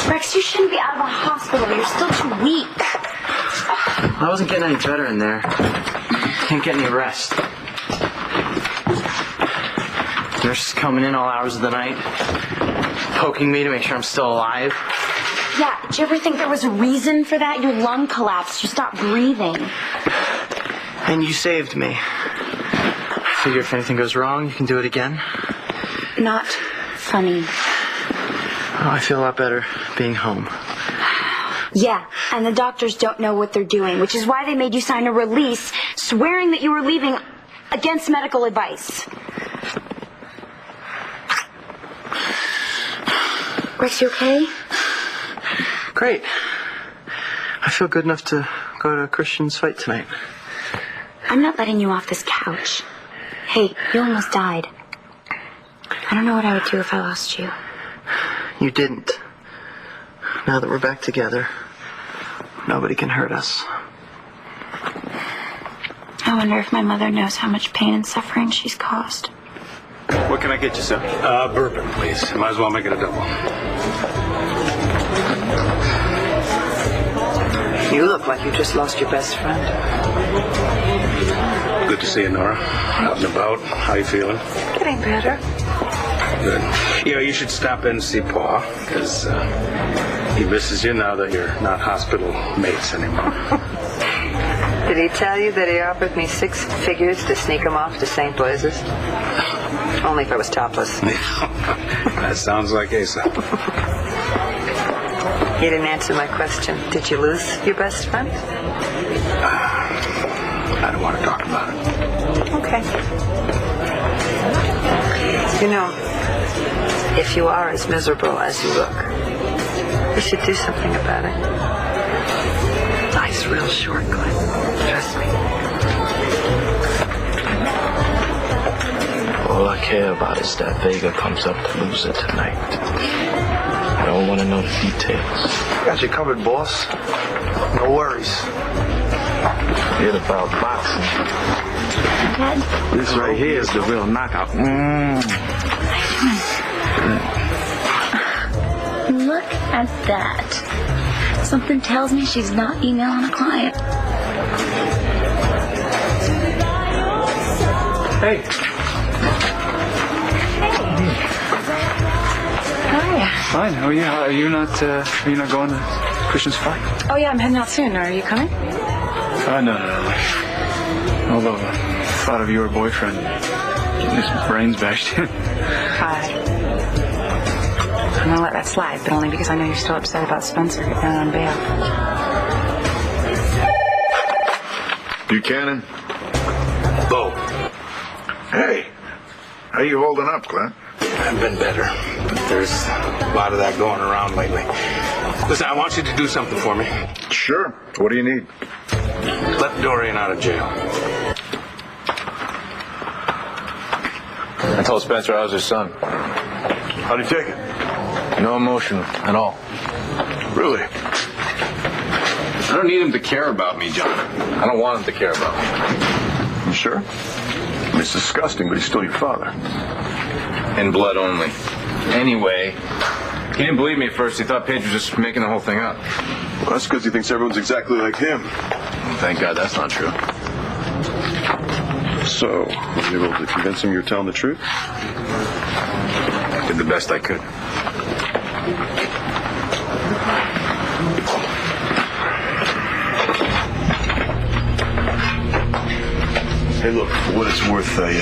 Rex, you shouldn't be out of a hospital. You're still too weak. I wasn't getting any better in there. Can't get any rest. Nurses coming in all hours of the night, poking me to make sure I'm still alive. Yeah, did you ever think there was a reason for that? Your lung collapsed. You stopped breathing. And you saved me. I figure if anything goes wrong, you can do it again. Not funny. Oh, I feel a lot better being home. Yeah, and the doctors don't know what they're doing, which is why they made you sign a release swearing that you were leaving against medical advice. Rex, you okay? Great. I feel good enough to go to Christian's fight tonight. I'm not letting you off this couch. Hey, you almost died. I don't know what I would do if I lost you. You didn't. Now that we're back together, nobody can hurt us. I wonder if my mother knows how much pain and suffering she's caused. What can I get you, sir? Bourbon, please. Might as well make it a double. You look like you just lost your best friend. Good to see you, Nora. Out and about. How you feeling? Getting better. Good. You know, you should stop in and see Pa, because he misses you now that you're not hospital mates anymore. Did he tell you that he offered me 6 figures to sneak him off to St. Blais's? Only if I was topless. That sounds like Asa. You didn't answer my question. Did you lose your best friend? I don't want to talk about it. Okay. You know, if you are as miserable as you look, you should do something about it. Life's real short, Glenn. Trust me. All I care about is that Vega comes up to lose it tonight. I don't want to know the details. Got you covered, boss. No worries. Forget about boxing. Dad? This right here is the real knockout. Look at that. Something tells me she's not emailing a client. Hey. How are you? Fine. How are you? Are you not going to Christian's fight? Oh, yeah, I'm heading out soon. Are you coming? No. Although, the thought of your boyfriend getting his brains bashed in. Hi. I'm going to let that slide, but only because I know you're still upset about Spencer getting out on bail. Buchanan? Bo. Hey, how you holding up, Glenn? I've been better, but there's a lot of that going around lately. Listen, I want you to do something for me. Sure. What do you need? Let Dorian out of jail. I told Spencer I was his son. How'd he take it? No emotion at all. Really? I don't need him to care about me, John. I don't want him to care about me. You sure? I mean, it's disgusting, but he's still your father. In blood only. Anyway, he didn't believe me at first. He thought Paige was just making the whole thing up. Well, that's because he thinks everyone's exactly like him. Well, thank God that's not true. So, were you able to convince him you're telling the truth? I did the best I could. Hey, look, for what it's worth, I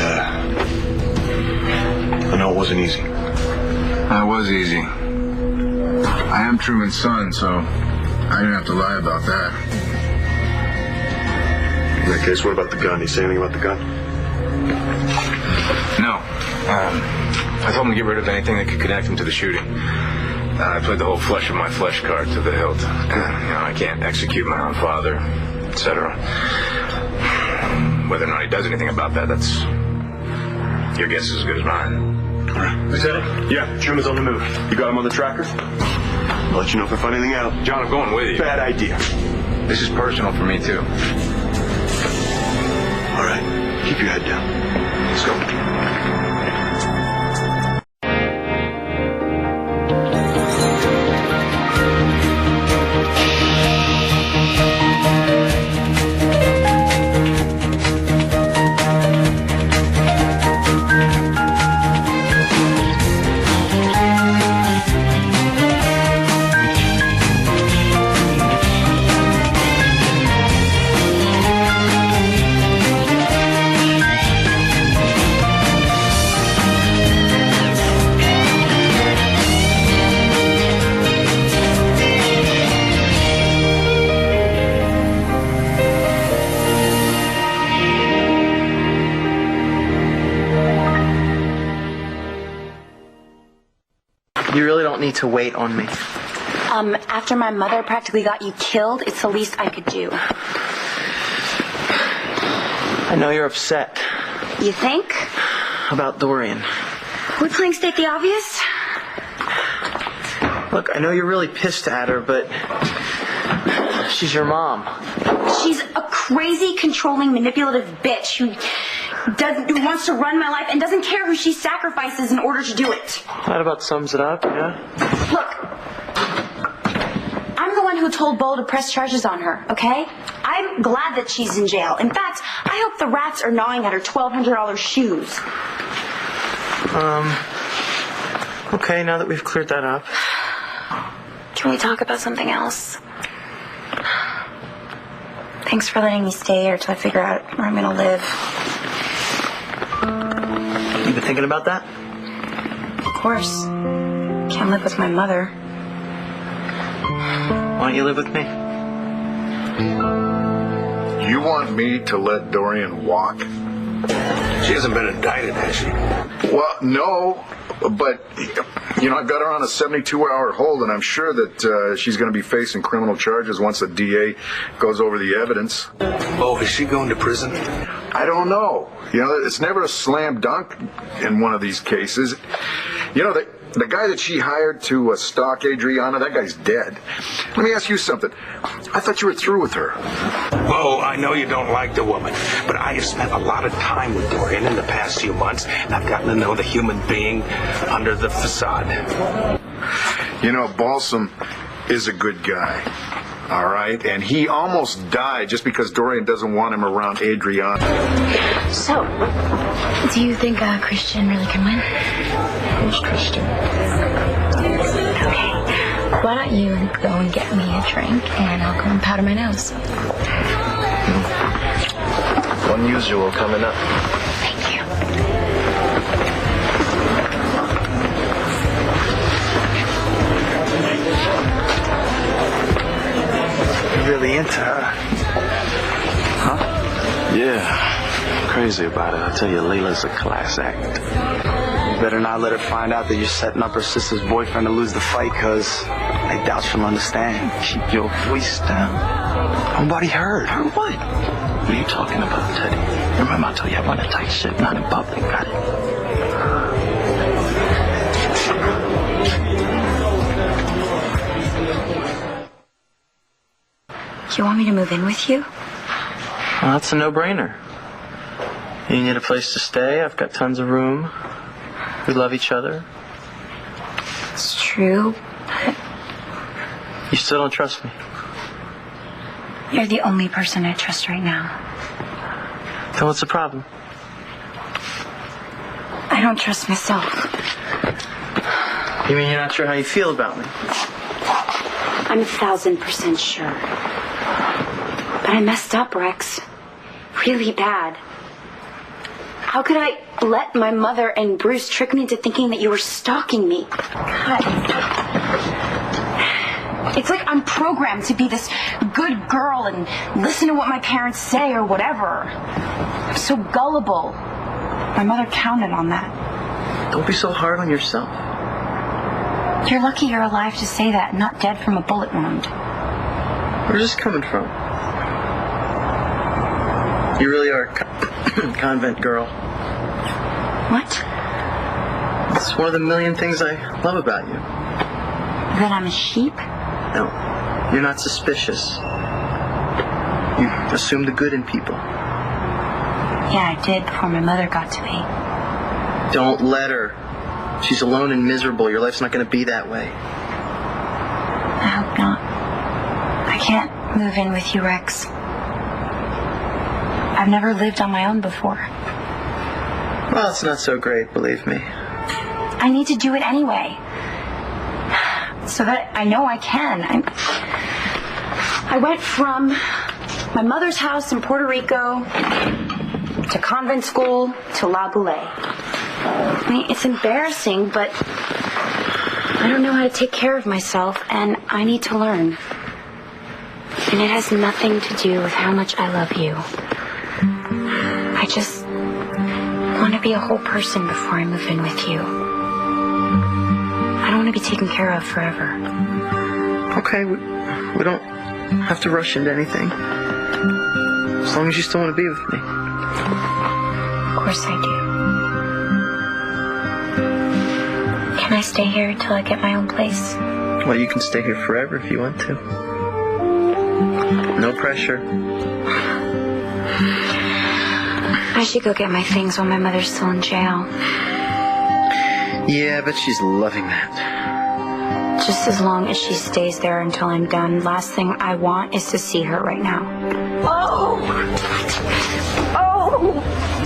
know it wasn't easy. That was easy. I am Truman's son, so I didn't have to lie about that. In that case, what about the gun? Did you say anything about the gun? No. I told him to get rid of anything that could connect him to the shooting. I played the whole flesh of my flesh card to the hilt. I can't execute my own father, etc. Whether or not he does anything about that, that's your guess is as good as mine. All right. Lieutenant? Yeah, Truman's on the move. You got him on the tracker? I'll let you know if I find anything out. John, I'm going with you. Bad idea. This is personal for me, too. All right. Keep your head down. Let's go. You really don't need to wait on me. After my mother practically got you killed, it's the least I could do. I know you're upset. You think? About Dorian. We're playing state the obvious? Look, I know you're really pissed at her, but she's your mom. She's a crazy, controlling, manipulative bitch who wants to run my life and doesn't care who she sacrifices in order to do it. That about sums it up, yeah? Look, I'm the one who told Bo to press charges on her, okay? I'm glad that she's in jail. In fact, I hope the rats are gnawing at her $1,200 shoes. Okay, now that we've cleared that up. Can we talk about something else? Thanks for letting me stay here till I figure out where I'm gonna live. You been thinking about that? Of course. Can't live with my mother. Why don't you live with me? You want me to let Dorian walk? She hasn't been indicted, has she? Well, no, but, I've got her on a 72-hour hold, and I'm sure that she's going to be facing criminal charges once the DA goes over the evidence. Oh, is she going to prison? I don't know. It's never a slam dunk in one of these cases. The guy that she hired to stalk Adriana, that guy's dead. Let me ask you something. I thought you were through with her. Oh, I know you don't like the woman, but I have spent a lot of time with Dorian in the past few months, and I've gotten to know the human being under the facade. Balsam is a good guy, all right? And he almost died just because Dorian doesn't want him around Adriana. So, do you think Christian really can win? Who's Christian? Okay. Why don't you go and get me a drink, and I'll go and powder my nose. Unusual coming up. Thank you. You're really into her. Huh? Yeah. Crazy about it. I tell you, Layla's a class act. You better not let her find out that you're setting up her sister's boyfriend to lose the fight, because I doubt she'll understand. Keep your voice down. Nobody heard. Heard what? What are you talking about, Teddy? Remember, I told you I run a tight ship, not in public. Got it? You want me to move in with you? Well, that's a no-brainer. You need a place to stay. I've got tons of room. We love each other. It's true, but You still don't trust me? you're the only person I trust right now. Then what's the problem? I don't trust myself. You mean you're not sure how you feel about me? I'm 1,000% sure. But I messed up, Rex. Really bad. How could I let my mother and Bruce trick me into thinking that you were stalking me? God. It's like I'm programmed to be this good girl and listen to what my parents say or whatever. I'm so gullible. My mother counted on that. Don't be so hard on yourself. You're lucky you're alive to say that and not dead from a bullet wound. Where's this coming from? You really are a convent girl. What? It's one of the million things I love about you. That I'm a sheep? No, you're not suspicious. You assume the good in people. Yeah, I did before my mother got to me. Don't let her. She's alone and miserable. Your life's not going to be that way. I hope not. I can't move in with you, Rex. I've never lived on my own before. Well, it's not so great, believe me. I need to do it anyway. So that I know I can. I went from my mother's house in Puerto Rico to convent school to La Boule. I mean, it's embarrassing, but I don't know how to take care of myself, and I need to learn. And it has nothing to do with how much I love you. I just want to be a whole person before I move in with you. I don't want to be taken care of forever. Okay, we don't have to rush into anything. As long as you still want to be with me. Of course I do. Can I stay here until I get my own place? Well, you can stay here forever if you want to. No pressure. I should go get my things while my mother's still in jail. Yeah, but she's loving that. Just as long as she stays there until I'm done. Last thing I want is to see her right now. Oh,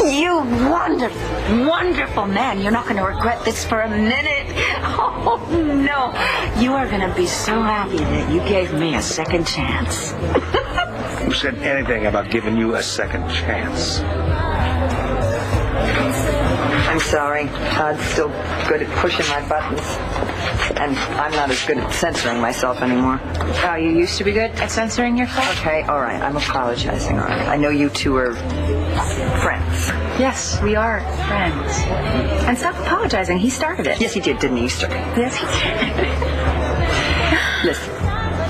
you wonderful, wonderful man. You're not going to regret this for a minute. Oh, no. You are going to be so happy that you gave me a second chance. Who said anything about giving you a second chance? I'm sorry. Todd's still good at pushing my buttons. And I'm not as good at censoring myself anymore. Oh, you used to be good at censoring yourself? Okay, all right. I'm apologizing, all right. I know you two are friends. Yes, we are friends. And stop apologizing. He started it. Yes, he did, didn't he? You started it. Yes, he did. Listen,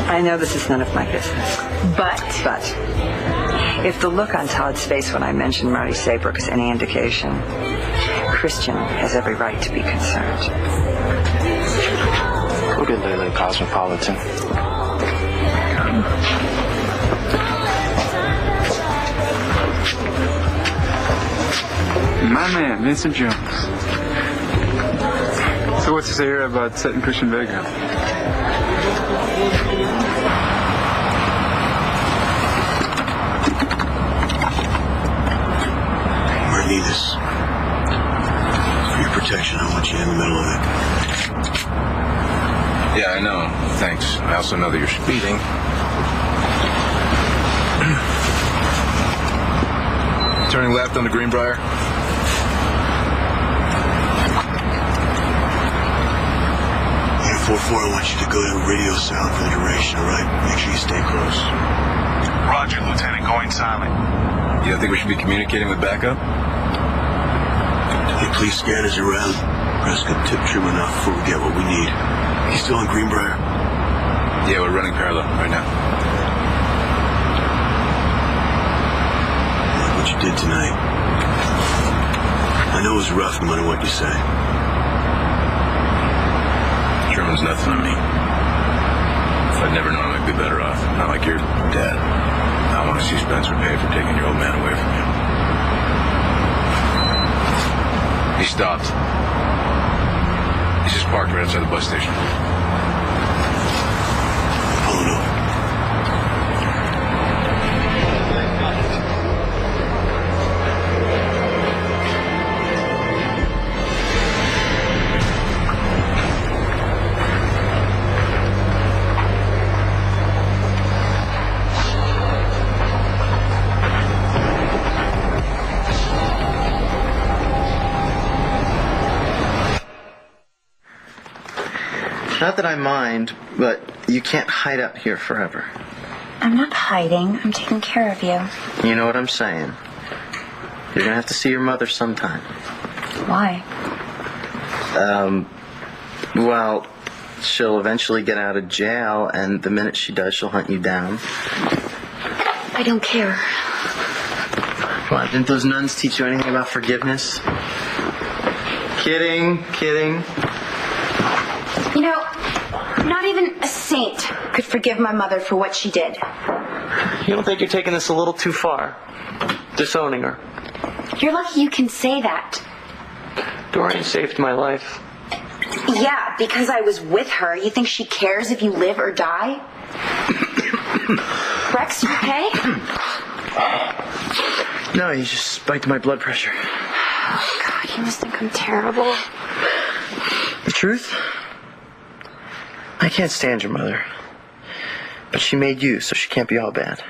I know this is none of my business. But If the look on Todd's face when I mentioned Marty Saybrook is any indication, Christian has every right to be concerned. Look at Lily Cosmopolitan. My man, Vincent Jones. So what's to say here about setting Christian Vega? Martinez. For your protection, I want you in the middle of it. Yeah, I know. Thanks. I also know that you're speeding. Turning left onto Greenbrier. In 4-4, I want you to go to radio silent for the duration, all right? Make sure you stay close. Roger, Lieutenant. Going silent. You don't think we should be communicating with backup? Hey, police scanners around. Prescott tip trim enough before we get what we need. You still in Greenbrier? Yeah, we're running parallel right now. What you did tonight. I know it was rough no matter what you say. Sherman's nothing on me. If I'd never known, I'd be better off. Not like your dad. I want to see Spencer pay for taking your old man away from you. He stopped. He's just parked right outside the bus station. Pulling over. Not that I mind, but you can't hide out here forever. I'm not hiding. I'm taking care of you. You know what I'm saying. You're going to have to see your mother sometime. Why? Well, she'll eventually get out of jail, and the minute she does, she'll hunt you down. I don't care. What, didn't those nuns teach you anything about forgiveness? Kidding. You know, not even a saint could forgive my mother for what she did. You don't think you're taking this a little too far? Disowning her? You're lucky you can say that. Dorian saved my life. Yeah, because I was with her. You think she cares if you live or die? Rex, you okay? No, you just spiked my blood pressure. Oh, God, you must think I'm terrible. The truth? I can't stand your mother. But she made you, so she can't be all bad.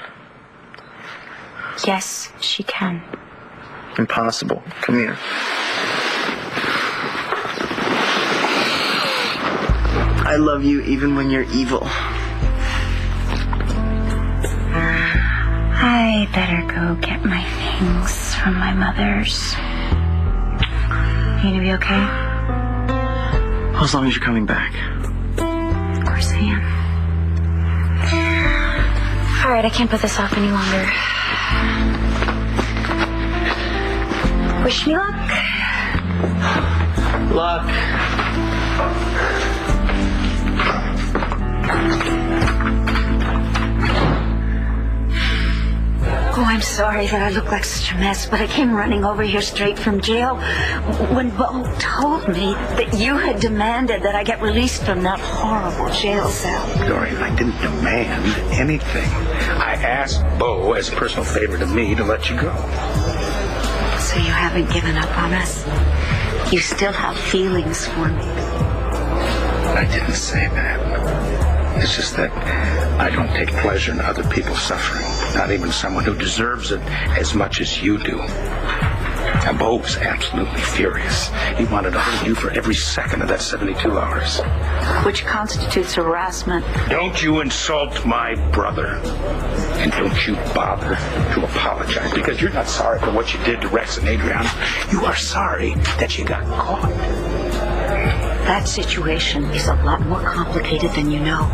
Yes, she can. Impossible. Come here. I love you even when you're evil. I better go get my things from my mother's. You gonna be okay? As long as you're coming back. course I am. All right, I can't put this off any longer. Wish me luck. Luck. Oh, I'm sorry that I look like such a mess, but I came running over here straight from jail when Bo told me that you had demanded that I get released from that horrible jail cell. Dorian, I didn't demand anything. I asked Bo, as a personal favor to me, to let you go. So you haven't given up on us? You still have feelings for me? I didn't say that. It's just that I don't take pleasure in other people's suffering. Not even someone who deserves it as much as you do. And Bo was absolutely furious. He wanted to hold you for every second of that 72 hours. Which constitutes harassment. Don't you insult my brother. And don't you bother to apologize, because you're not sorry for what you did to Rex and Adriana. You are sorry that you got caught. That situation is a lot more complicated than you know.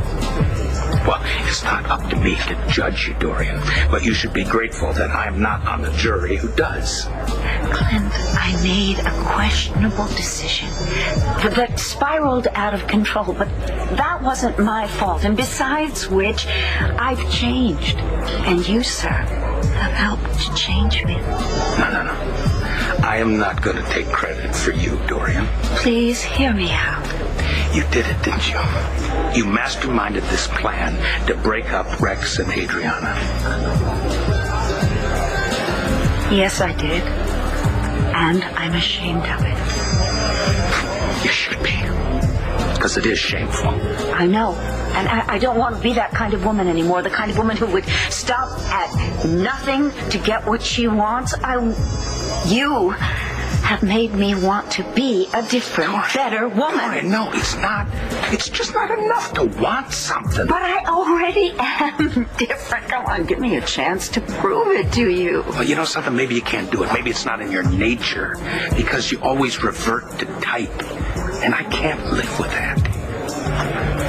Well, it's not up to me to judge you, Dorian, but you should be grateful that I'm not on the jury who does. Clint, I made a questionable decision that spiraled out of control, but that wasn't my fault. And besides which, I've changed. And you, sir, have helped to change me. No. I am not going to take credit for you, Dorian. Please hear me out. You did it, didn't you? You masterminded this plan to break up Rex and Adriana. Yes, I did. And I'm ashamed of it. You should be. Because it is shameful. I know. And I don't want to be that kind of woman anymore. The kind of woman who would stop at nothing to get what she wants. You have made me want to be a different, better woman. Dorian, no, it's not. It's just not enough to want something. But I already am different. Come on, give me a chance to prove it to you. Well, you know something? Maybe you can't do it. Maybe it's not in your nature. Because you always revert to type. And I can't live with that.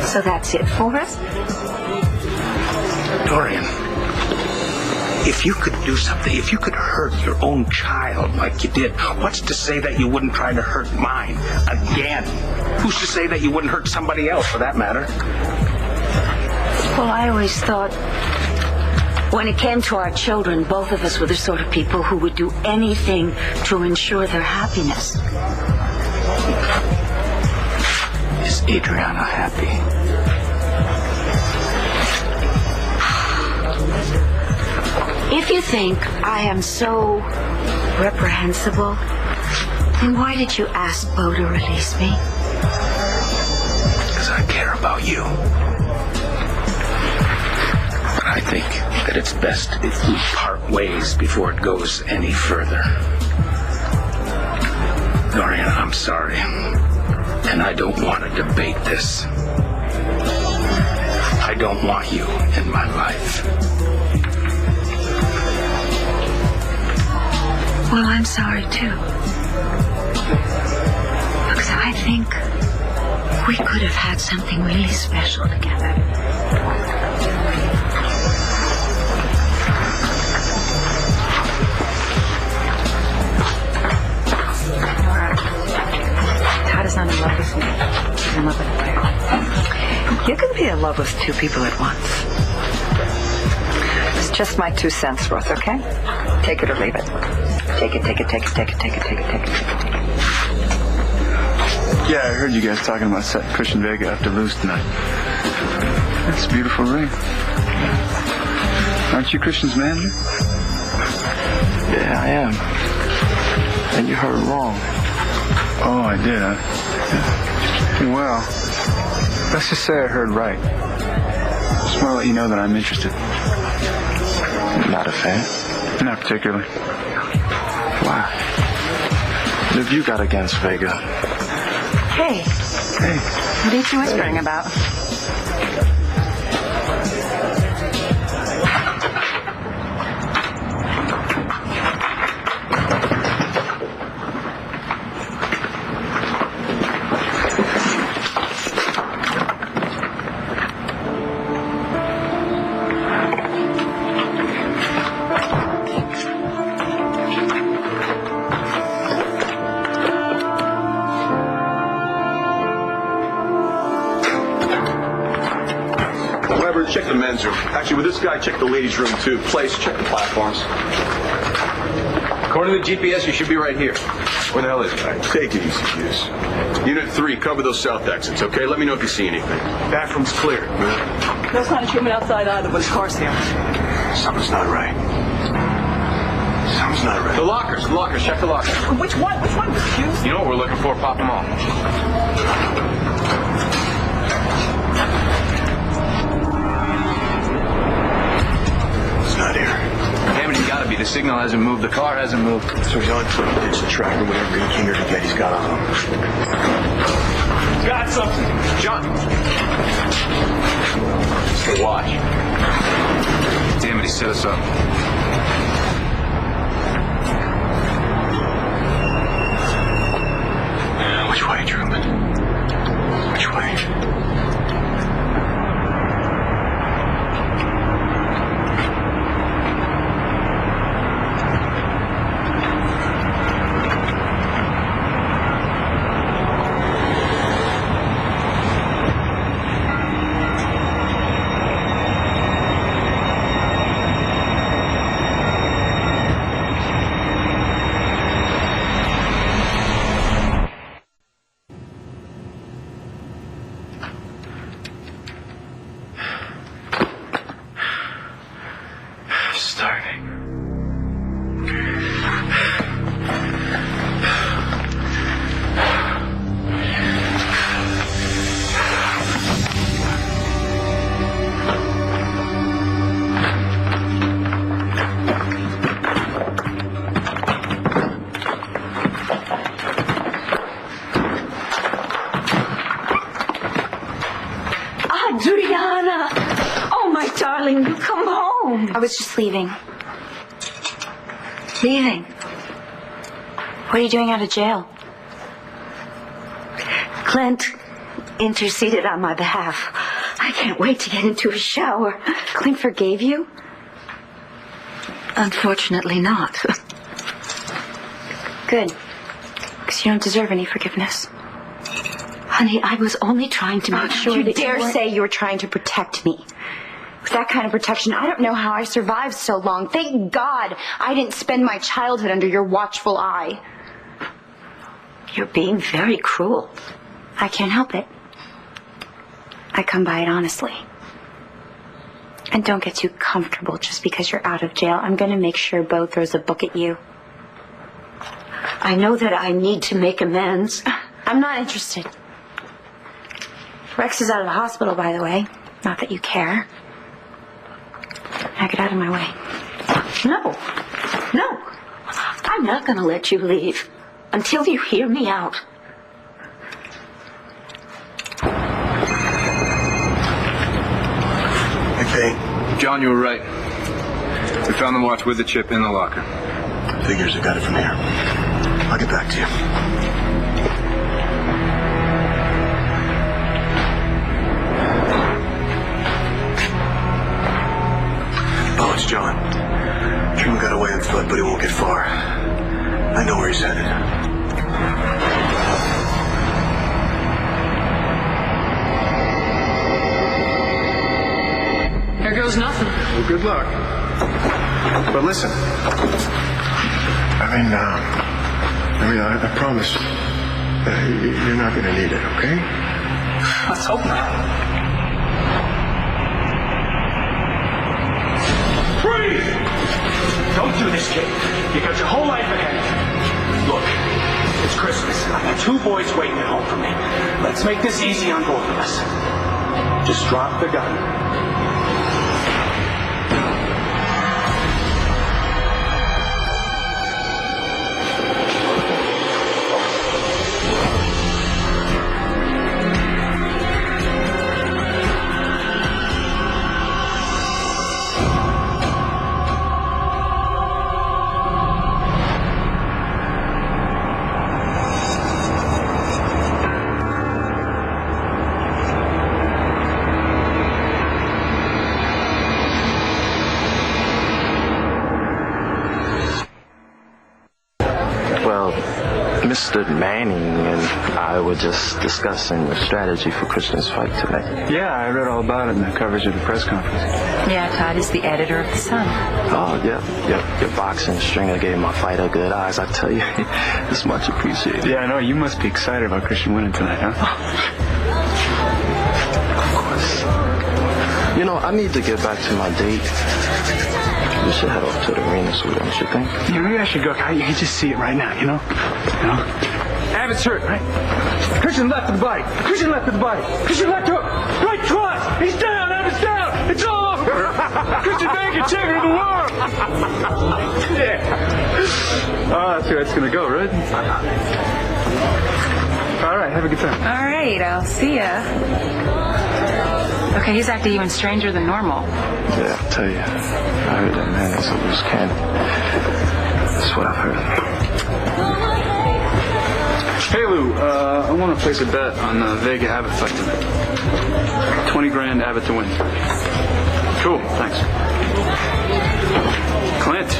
So that's it for us? Dorian, if you could do something, if you could hurt your own child like you did, what's to say that you wouldn't try to hurt mine again? Who's to say that you wouldn't hurt somebody else, for that matter? Well, I always thought when it came to our children, both of us were the sort of people who would do anything to ensure their happiness. Is Adriana happy? If you think I am so reprehensible, then why did you ask Bo to release me? Because I care about you. But I think that it's best if we part ways before it goes any further. Dorian, I'm sorry. And I don't want to debate this. I don't want you in my life. Well, I'm sorry, too. Because I think we could have had something really special together. Todd is not in love with me. He's in love with Blair. You can be in love with two people at once. It's just my 2 cents worth, okay? Take it or leave it. Take it. Yeah, I heard you guys talking about setting Christian Vega up to lose tonight. That's a beautiful ring. Aren't you Christian's manager? Yeah, I am. And you heard wrong. Oh, I did, huh? Yeah. Well, let's just say I heard right. Just want to let you know that I'm interested. Not a fan? Not particularly. Why? What have you got against Vega? Hey. Hey. What are you two whispering about? Weber, check the men's room. Actually, with this guy, check the ladies' room too. Place, check the platforms. According to the GPS, you should be right here. Where the hell is it? All right, take it easy, Hughes. Unit 3, cover those south exits, okay? Let me know if you see anything. Bathroom's clear. No sign of treatment outside either, but his car's here. Something's not right. Something's not right. The lockers, check the lockers. Which one? Which one? Hughes? You know what we're looking for? Pop them all. It's not here. Damn it, he's gotta be. The signal hasn't moved. The car hasn't moved. So he's on foot. It's a track or whatever he came here to get. He's got on him. Got something. John. It's the watch. Damn it, he set us up. Which way, Truman? Which way? Adriana! Oh, my darling, you come home. I was just leaving. Leaving? What are you doing out of jail? Clint interceded on my behalf. I can't wait to get into a shower. Clint forgave you? Unfortunately not. Good. Because you don't deserve any forgiveness. Honey, I was only trying to make sure you that dare you say you were trying to protect me. With that kind of protection, I don't know how I survived so long. Thank God I didn't spend my childhood under your watchful eye. You're being very cruel. I can't help it. I come by it honestly. And don't get too comfortable just because you're out of jail. I'm going to make sure Bo throws a book at you. I know that I need to make amends. I'm not interested. Rex is out of the hospital, by the way. Not that you care. Now get out of my way. No. I'm not going to let you leave until you hear me out. Okay. John, you were right. We found the watch with the chip in the locker. Figures I got it from here. I'll get back to you. Oh, it's John. Truman got away on foot, but he won't get far. I know where he's headed. Here goes nothing. Well, good luck. But listen. I promise you're not going to need it, okay? Let's hope not. Freeze! Don't do this, kid. You got your whole life ahead. Look, it's Christmas. I got 2 boys waiting at home for me. Let's make this easy on both of us. Just drop the gun. understood Manning and I were just discussing the strategy for Christian's fight tonight. Yeah, I read all about it in the coverage of the press conference. Yeah, Todd is the editor of The Sun. Oh, yeah. Your boxing stringer gave my fighter good eyes. I tell you, it's much appreciated. Yeah, I know. You must be excited about Christian winning tonight, huh? Of course. You know, I need to get back to my date. We should head off to the arena, so don't you think? Yeah, maybe I should go. You can just see it right now, you know? Abbott's hurt, right? Christian left of the body. Christian left of the body. Christian left hook. Right cross. He's down. Abbott's down. It's all over. Christian Baker, champion of the world. Yeah. Oh, that's where it's going to go, right? All right, have a good time. All right, I'll see ya. Okay, he's acting even stranger than normal. Yeah, I'll tell you. I heard that man is a loose cannon. That's what I've heard. Hey, Lou, I want to place a bet on the Vega Abbott fight tonight. 20 grand Abbott to win. Cool, thanks. Clint.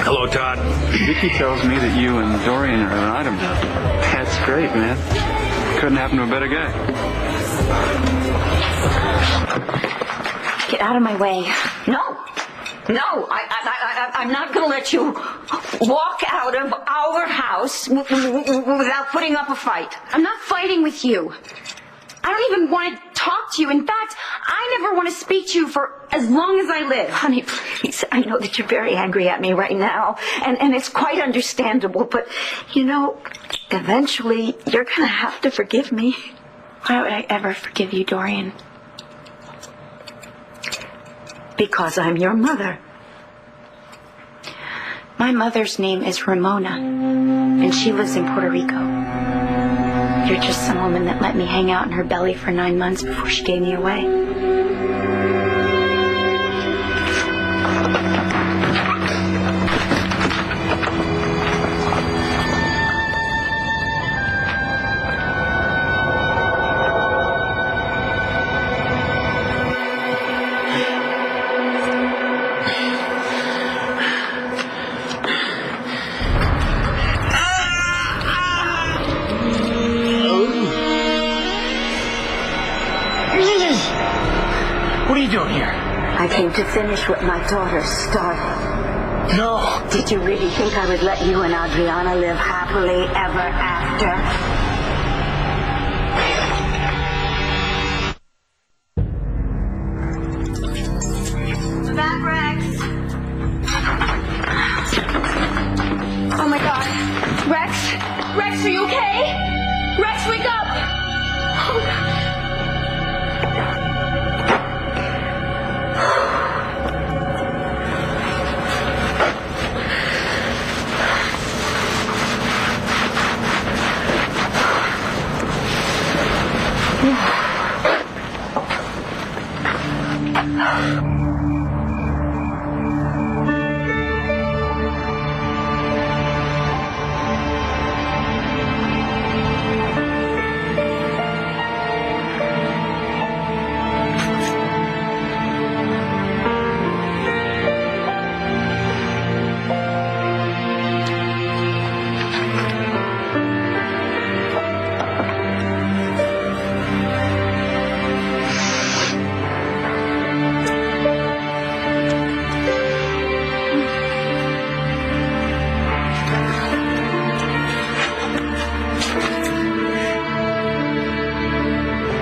Hello, Todd. Vicky tells me that you and Dorian are an item now. That's great, man. Couldn't happen to a better guy. Get out of my way. No, I'm not going to let you walk out of our house without putting up a fight. I'm not fighting with you. I don't even want to talk to you. In fact, I never want to speak to you for as long as I live. Honey, please, I know that you're very angry at me right now, and it's quite understandable, but, you know, eventually you're going to have to forgive me. Why would I ever forgive you, Dorian? Because I'm your mother. My mother's name is Ramona, and she lives in Puerto Rico. You're just some woman that let me hang out in her belly for 9 months before she gave me away. What are you doing here? I came to finish what my daughter started. No. Did you really think I would let you and Adriana live happily ever after? Back, Rex. Oh my God. Rex? Rex, are you okay? Rex, wake up! Oh God.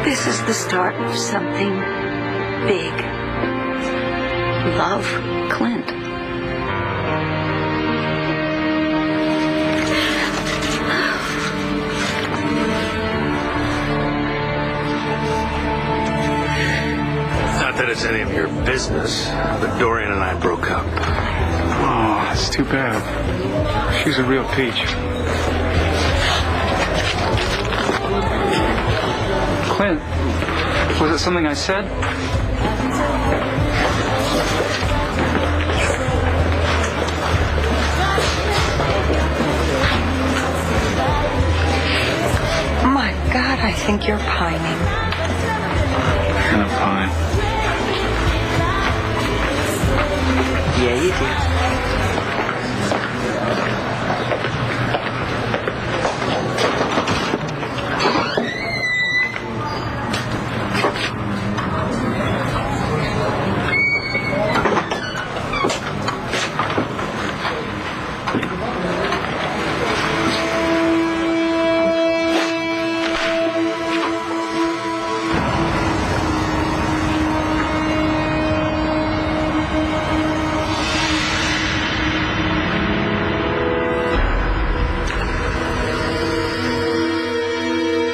This is the start of something big. Love, Clint. Not that it's any of your business, but Dorian and I broke up. Oh, that's too bad. She's a real peach. Clint, was it something I said? My God, I think you're pining. And a pine. Yeah, you do.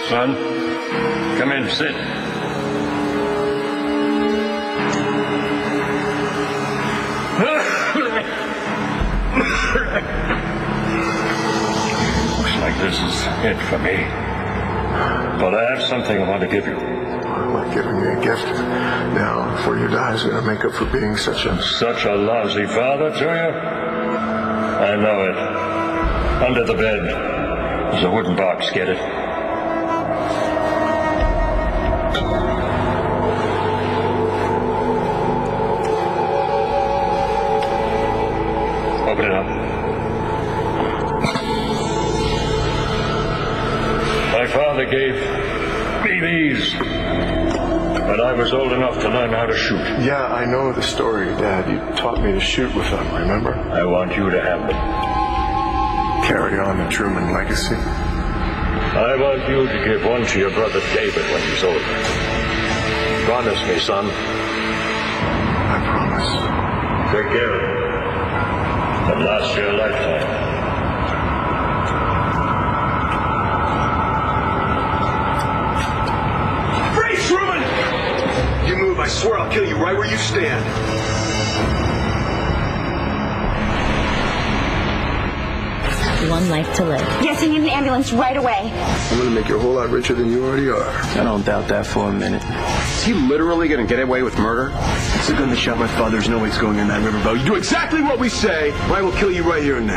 son. Come in, sit. Looks like this is it for me. But I have something I want to give you. Like giving me a gift now before you die is going to make up for being such a lousy father to you? I know it. Under the bed. There's a wooden box. Get it? Open it up. My father gave me these when I was old enough to learn how to shoot. Yeah, I know the story, Dad. You taught me to shoot with them, remember? I want you to have them. Carry on the Truman legacy. I want you to give one to your brother David when he's older. Promise me, son. I promise. Take care of him. It lasts your lifetime. Freeze, Truman! You move, I swear I'll kill you right where you stand. One life to live. Yes, I need an ambulance right away. I'm going to make you a whole lot richer than you already are. I don't doubt that for a minute. Is he literally going to get away with murder? It's the gun that shot my father. There's no way it's going in that riverboat. You do exactly what we say, or I will kill you right here and now.